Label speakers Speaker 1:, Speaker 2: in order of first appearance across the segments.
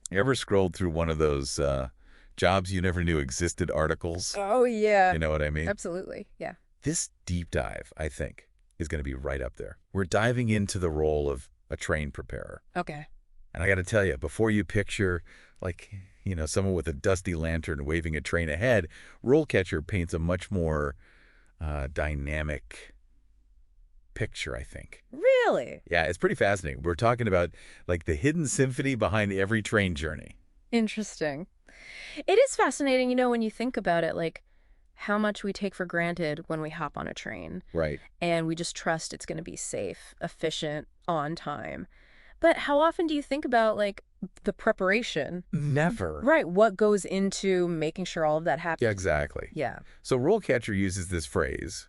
Speaker 1: You ever scrolled through one of those jobs you never knew existed articles?
Speaker 2: Oh, yeah.
Speaker 1: You know what I mean?
Speaker 2: Absolutely. Yeah.
Speaker 1: This deep dive, I think, is going to be right up there. We're diving into the role of a train preparer.
Speaker 2: Okay.
Speaker 1: And I got to tell you, before you picture, like, someone with a dusty lantern waving a train ahead, RoleCatcher paints a much more dynamic picture, I think.
Speaker 2: Really?
Speaker 1: Yeah, it's pretty fascinating. We're talking about, like, the hidden symphony behind every train journey.
Speaker 2: Interesting. It is fascinating, when you think about it, like how much we take for granted when we hop on a train
Speaker 1: Right.
Speaker 2: and we just trust it's going to be safe, efficient, on time. But how often do you think about like the preparation?
Speaker 1: Never.
Speaker 2: Right, what goes into making sure all of that happens?
Speaker 1: Yeah, exactly.
Speaker 2: Yeah,
Speaker 1: So RoleCatcher uses this phrase,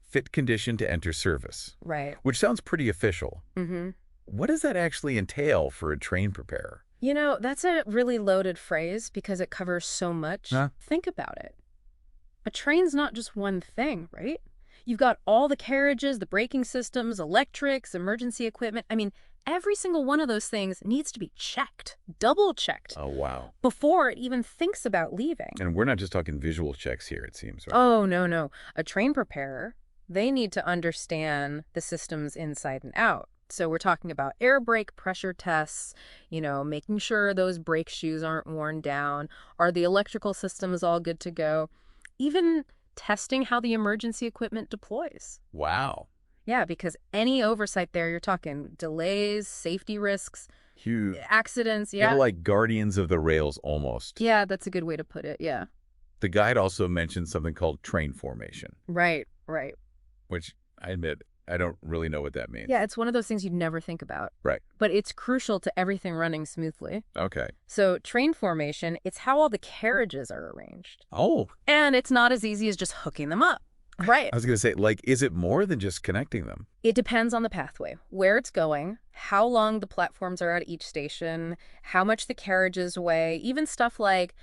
Speaker 1: fit condition to enter service,
Speaker 2: right.
Speaker 1: which sounds pretty official.
Speaker 2: Mm-hmm.
Speaker 1: What does that actually entail for a train preparer?
Speaker 2: That's a really loaded phrase because it covers so much.
Speaker 1: Huh?
Speaker 2: Think about it. A train's not just one thing, right? You've got all the carriages, the braking systems, electrics, emergency equipment. I mean, every single one of those things needs to be checked, double checked,
Speaker 1: Oh, wow.
Speaker 2: before it even thinks about leaving.
Speaker 1: And we're not just talking visual checks here, it seems, right?
Speaker 2: Oh, no, no. A train preparer, they need to understand the systems inside and out. So we're talking about air brake pressure tests, making sure those brake shoes aren't worn down. Are the electrical systems all good to go? Even testing how the emergency equipment deploys.
Speaker 1: Wow.
Speaker 2: Yeah, because any oversight there, you're talking delays, safety risks,
Speaker 1: Huge.
Speaker 2: accidents.
Speaker 1: They're
Speaker 2: Yeah.
Speaker 1: like guardians of the rails almost.
Speaker 2: Yeah, that's a good way to put it. Yeah.
Speaker 1: The guide also mentioned something called train formation,
Speaker 2: Right, right.
Speaker 1: which I admit I don't really know what that means.
Speaker 2: Yeah, it's one of those things you'd never think about.
Speaker 1: Right.
Speaker 2: But it's crucial to everything running smoothly.
Speaker 1: Okay.
Speaker 2: So train formation, it's how all the carriages are arranged.
Speaker 1: Oh,
Speaker 2: And it's not as easy as just hooking them up. Right.
Speaker 1: I was going to say, like, is it more than just connecting them?
Speaker 2: It depends on the pathway, where it's going, how long the platforms are at each station, how much the carriages weigh, even stuff like,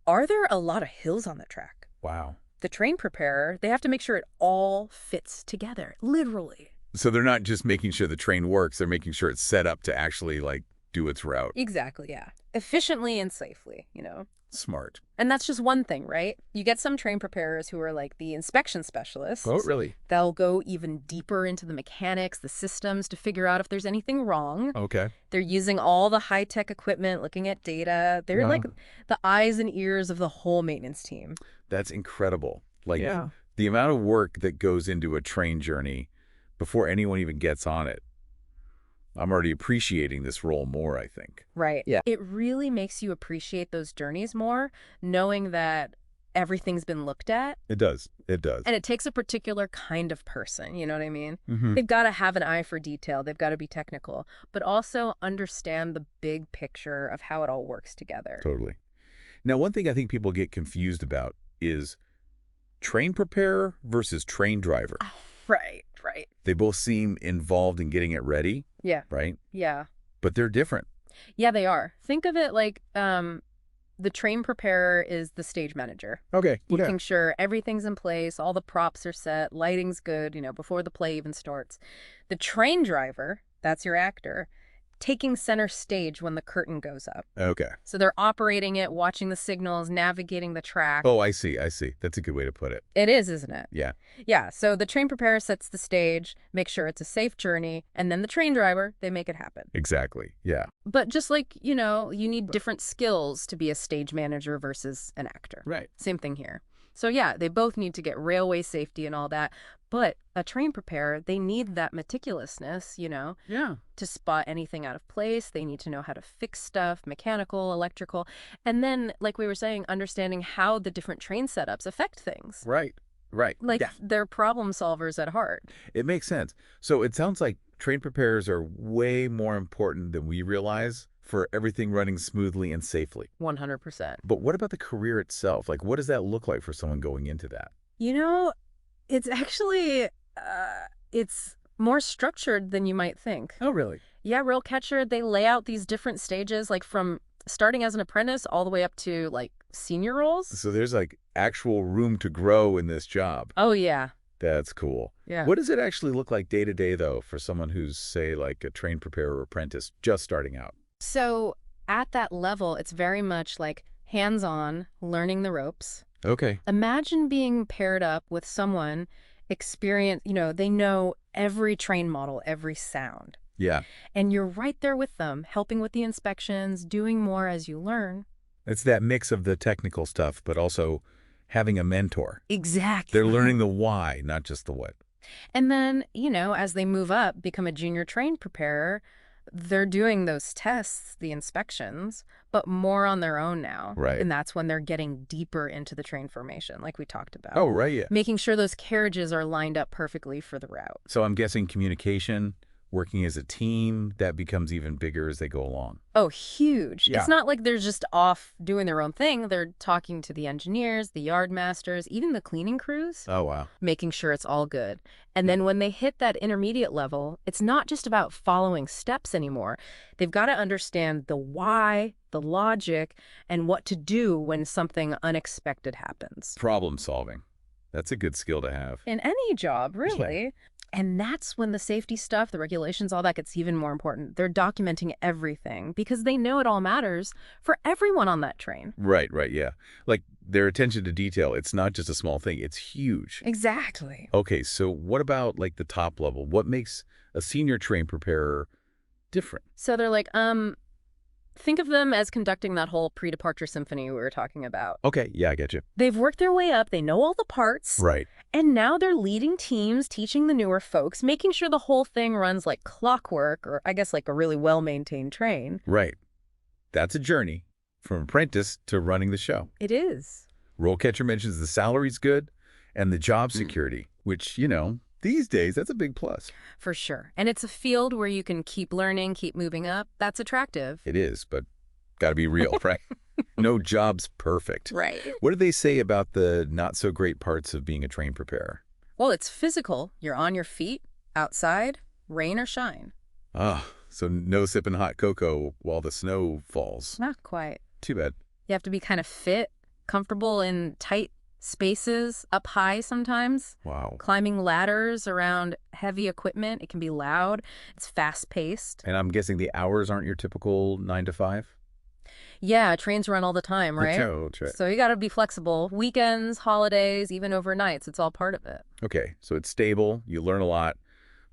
Speaker 2: are there a lot of hills on the track?
Speaker 1: Wow.
Speaker 2: The train preparer, they have to make sure it all fits together, literally.
Speaker 1: So they're not just making sure the train works, they're making sure it's set up to actually, like, do its route.
Speaker 2: Exactly, yeah. Efficiently and safely,
Speaker 1: Smart.
Speaker 2: And that's just one thing, right? You get some train preparers who are like the inspection specialists.
Speaker 1: Oh, really?
Speaker 2: They'll go even deeper into the mechanics, the systems to figure out if there's anything wrong.
Speaker 1: Okay.
Speaker 2: They're using all the high-tech equipment, looking at data. They're like the eyes and ears of the whole maintenance team.
Speaker 1: That's incredible. Like,
Speaker 2: Yeah.
Speaker 1: the amount of work that goes into a train journey before anyone even gets on it. I'm already appreciating this role more, I think.
Speaker 2: Right.
Speaker 1: Yeah.
Speaker 2: It really makes you appreciate those journeys more, knowing that everything's been looked at.
Speaker 1: It does. It does.
Speaker 2: And it takes a particular kind of person, you know what I mean?
Speaker 1: Mm-hmm.
Speaker 2: They've got to have an eye for detail. They've got to be technical, but also understand the big picture of how it all works together.
Speaker 1: Totally. Now, one thing I think people get confused about is train preparer versus train driver.
Speaker 2: Right, right.
Speaker 1: They both seem involved in getting it ready,
Speaker 2: Yeah,
Speaker 1: right?
Speaker 2: yeah.
Speaker 1: But they're different.
Speaker 2: Yeah, they are. Think of it like the train preparer is the stage manager,
Speaker 1: Okay.
Speaker 2: making sure everything's in place, all the props are set, lighting's good, before the play even starts. The train driver, that's your actor, taking center stage when the curtain goes up.
Speaker 1: Okay.
Speaker 2: So they're operating it, watching the signals, navigating the track.
Speaker 1: Oh, I see. I see. That's a good way to put it.
Speaker 2: It is, isn't it?
Speaker 1: Yeah.
Speaker 2: Yeah, so the train preparer sets the stage, makes sure it's a safe journey, and then the train driver, they make it happen.
Speaker 1: Exactly. Yeah.
Speaker 2: But just like, you need different skills to be a stage manager versus an actor.
Speaker 1: Right.
Speaker 2: Same thing here. So yeah, they both need to get railway safety and all that. But a train preparer, they need that meticulousness,
Speaker 1: Yeah.
Speaker 2: to spot anything out of place. They need to know how to fix stuff, mechanical, electrical. And then, like we were saying, understanding how the different train setups affect things.
Speaker 1: Right. Right.
Speaker 2: Like
Speaker 1: Yeah.
Speaker 2: they're problem solvers at heart.
Speaker 1: It makes sense. So it sounds like train preparers are way more important than we realize for everything running smoothly and safely.
Speaker 2: 100%.
Speaker 1: But what about the career itself? Like, what does that look like for someone going into that?
Speaker 2: It's actually, it's more structured than you might think.
Speaker 1: Oh, really?
Speaker 2: Yeah, RoleCatcher, they lay out these different stages, like from starting as an apprentice all the way up to like senior roles.
Speaker 1: So there's like actual room to grow in this job.
Speaker 2: Oh, yeah.
Speaker 1: That's cool.
Speaker 2: Yeah.
Speaker 1: What does it actually look like day to day, though, for someone who's, say, like a train preparer or apprentice just starting out?
Speaker 2: So At that level, it's very much like hands-on, learning the ropes.
Speaker 1: Okay.
Speaker 2: Imagine being paired up with someone experienced, they know every train model, every sound.
Speaker 1: Yeah.
Speaker 2: And you're right there with them, helping with the inspections, doing more as you learn.
Speaker 1: It's that mix of the technical stuff, but also having a mentor. They're
Speaker 2: Exactly.
Speaker 1: learning the why, not just the what.
Speaker 2: And then, as they move up, become a junior train preparer, they're doing those tests, the inspections, but more on their own now.
Speaker 1: Right.
Speaker 2: And that's when they're getting deeper into the train formation, like we talked about.
Speaker 1: Oh, right, yeah.
Speaker 2: Making sure those carriages are lined up perfectly for the route.
Speaker 1: So I'm guessing communication, working as a team, that becomes even bigger as they go along.
Speaker 2: Oh, huge.
Speaker 1: Yeah.
Speaker 2: It's not like they're just off doing their own thing. They're talking to the engineers, the yard masters, even the cleaning crews,
Speaker 1: Oh, wow.
Speaker 2: making sure it's all good. And then when they hit that intermediate level, it's not just about following steps anymore. They've got to understand the why, the logic, and what to do when something unexpected happens.
Speaker 1: Problem solving. That's a good skill to have.
Speaker 2: In any job, really. And that's when the safety stuff, the regulations, all that gets even more important. They're documenting everything because they know it all matters for everyone on that train.
Speaker 1: Right, yeah. Like their attention to detail, it's not just a small thing, it's huge.
Speaker 2: Exactly.
Speaker 1: Okay, so what about like the top level? What makes a senior train preparer different?
Speaker 2: So they're like, think of them as conducting that whole pre-departure symphony we were talking about.
Speaker 1: Okay, yeah, I get you.
Speaker 2: They've worked their way up, they know all the parts,
Speaker 1: Right.
Speaker 2: and now they're leading teams, teaching the newer folks, making sure the whole thing runs like clockwork, or I guess like a really well-maintained train.
Speaker 1: Right. That's a journey from apprentice to running the show.
Speaker 2: It is.
Speaker 1: RoleCatcher mentions the salary's good and the job security, which, these days, that's a big plus.
Speaker 2: For sure. And it's a field where you can keep learning, keep moving up. That's attractive.
Speaker 1: It is, but got to be real, right? No job's perfect.
Speaker 2: Right.
Speaker 1: What do they say about the not-so-great parts of being a train preparer?
Speaker 2: Well, it's physical. You're on your feet, outside, rain or shine.
Speaker 1: Ah, so no sipping hot cocoa while the snow falls.
Speaker 2: Not quite.
Speaker 1: Too bad.
Speaker 2: You have to be kind of fit, comfortable in tight spaces, up high sometimes.
Speaker 1: Wow.
Speaker 2: Climbing ladders around heavy equipment. It can be loud. It's fast-paced.
Speaker 1: And I'm guessing the hours aren't your typical 9 to 5?
Speaker 2: Yeah, trains run all the time, right?
Speaker 1: That's right.
Speaker 2: So you got to be flexible. Weekends, holidays, even overnights. It's all part of it.
Speaker 1: Okay, so it's stable, you learn a lot,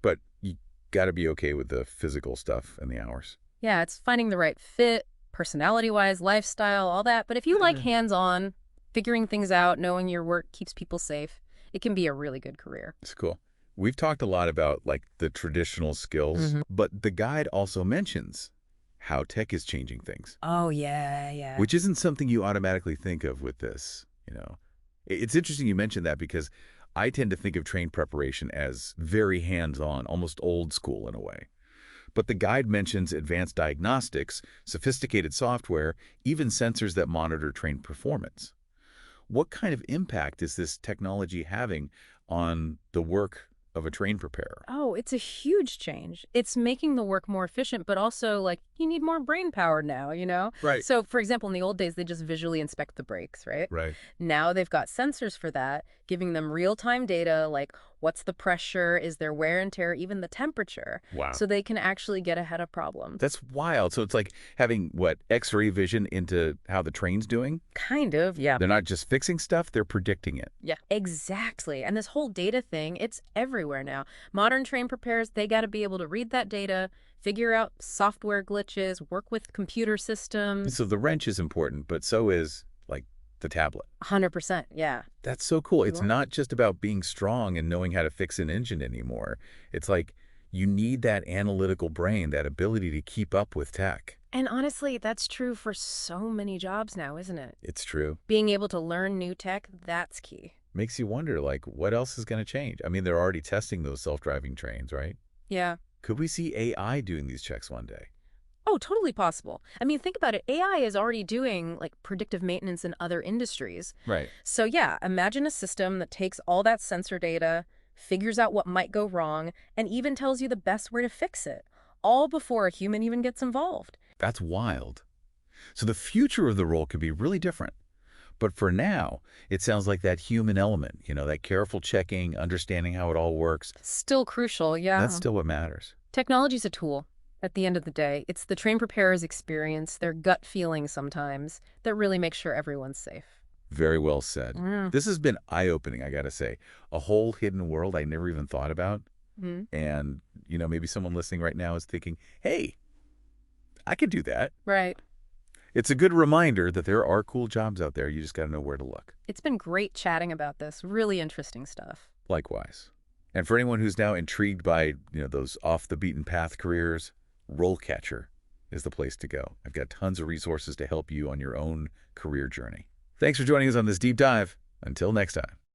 Speaker 1: but you got to be okay with the physical stuff and the hours.
Speaker 2: Yeah, it's finding the right fit, personality-wise, lifestyle, all that. But if you like hands-on, figuring things out, knowing your work keeps people safe, it can be a really good career.
Speaker 1: It's cool. We've talked a lot about like the traditional skills, but the guide also mentions how tech is changing things.
Speaker 2: Oh, yeah.
Speaker 1: Which isn't something you automatically think of with this, It's interesting you mentioned that because I tend to think of train preparation as very hands-on, almost old school in a way. But the guide mentions advanced diagnostics, sophisticated software, even sensors that monitor train performance. What kind of impact is this technology having on the work of a train preparer?
Speaker 2: Oh, it's a huge change. It's making the work more efficient, but also like you need more brain power now.
Speaker 1: Right.
Speaker 2: So, for example, in the old days, they just visually inspect the brakes, right?
Speaker 1: Right.
Speaker 2: Now they've got sensors for that, giving them real-time data like what's the pressure, is there wear and tear, even the temperature.
Speaker 1: Wow.
Speaker 2: So they can actually get ahead of problems.
Speaker 1: That's wild. So it's like having, X-ray vision into how the train's doing?
Speaker 2: Kind of, yeah.
Speaker 1: They're not just fixing stuff, they're predicting it.
Speaker 2: Yeah, exactly. And this whole data thing, it's everywhere now. Modern train preparers, they got to be able to read that data, figure out software glitches, work with computer systems.
Speaker 1: So the wrench is important, but so is, the tablet.
Speaker 2: 100%, yeah.
Speaker 1: That's so cool. It's
Speaker 2: Sure.
Speaker 1: not just about being strong and knowing how to fix an engine anymore. It's like you need that analytical brain, that ability to keep up with tech.
Speaker 2: And honestly, that's true for so many jobs now, isn't it?
Speaker 1: It's true.
Speaker 2: Being able to learn new tech, that's key.
Speaker 1: Makes you wonder, what else is going to change? I mean, they're already testing those self-driving trains, right?
Speaker 2: Yeah.
Speaker 1: Could we see AI doing these checks one day?
Speaker 2: Oh, totally possible. I mean, think about it. AI is already doing predictive maintenance in other industries.
Speaker 1: Right.
Speaker 2: So yeah, imagine a system that takes all that sensor data, figures out what might go wrong, and even tells you the best way to fix it, all before a human even gets involved.
Speaker 1: That's wild. So the future of the role could be really different. But for now, it sounds like that human element, that careful checking, understanding how it all works,
Speaker 2: Still crucial, yeah.
Speaker 1: that's still what matters.
Speaker 2: Technology's a tool. At the end of the day, it's the train preparer's experience, their gut feeling sometimes, that really makes sure everyone's safe.
Speaker 1: Very well said.
Speaker 2: Mm.
Speaker 1: This has been eye-opening, I gotta say. A whole hidden world I never even thought about.
Speaker 2: Mm.
Speaker 1: And, maybe someone listening right now is thinking, hey, I could do that.
Speaker 2: Right.
Speaker 1: It's a good reminder that there are cool jobs out there. You just gotta know where to look.
Speaker 2: It's been great chatting about this. Really interesting stuff.
Speaker 1: Likewise. And for anyone who's now intrigued by, those off-the-beaten-path careers, RoleCatcher is the place to go. I've got tons of resources to help you on your own career journey. Thanks for joining us on this deep dive. Until next time.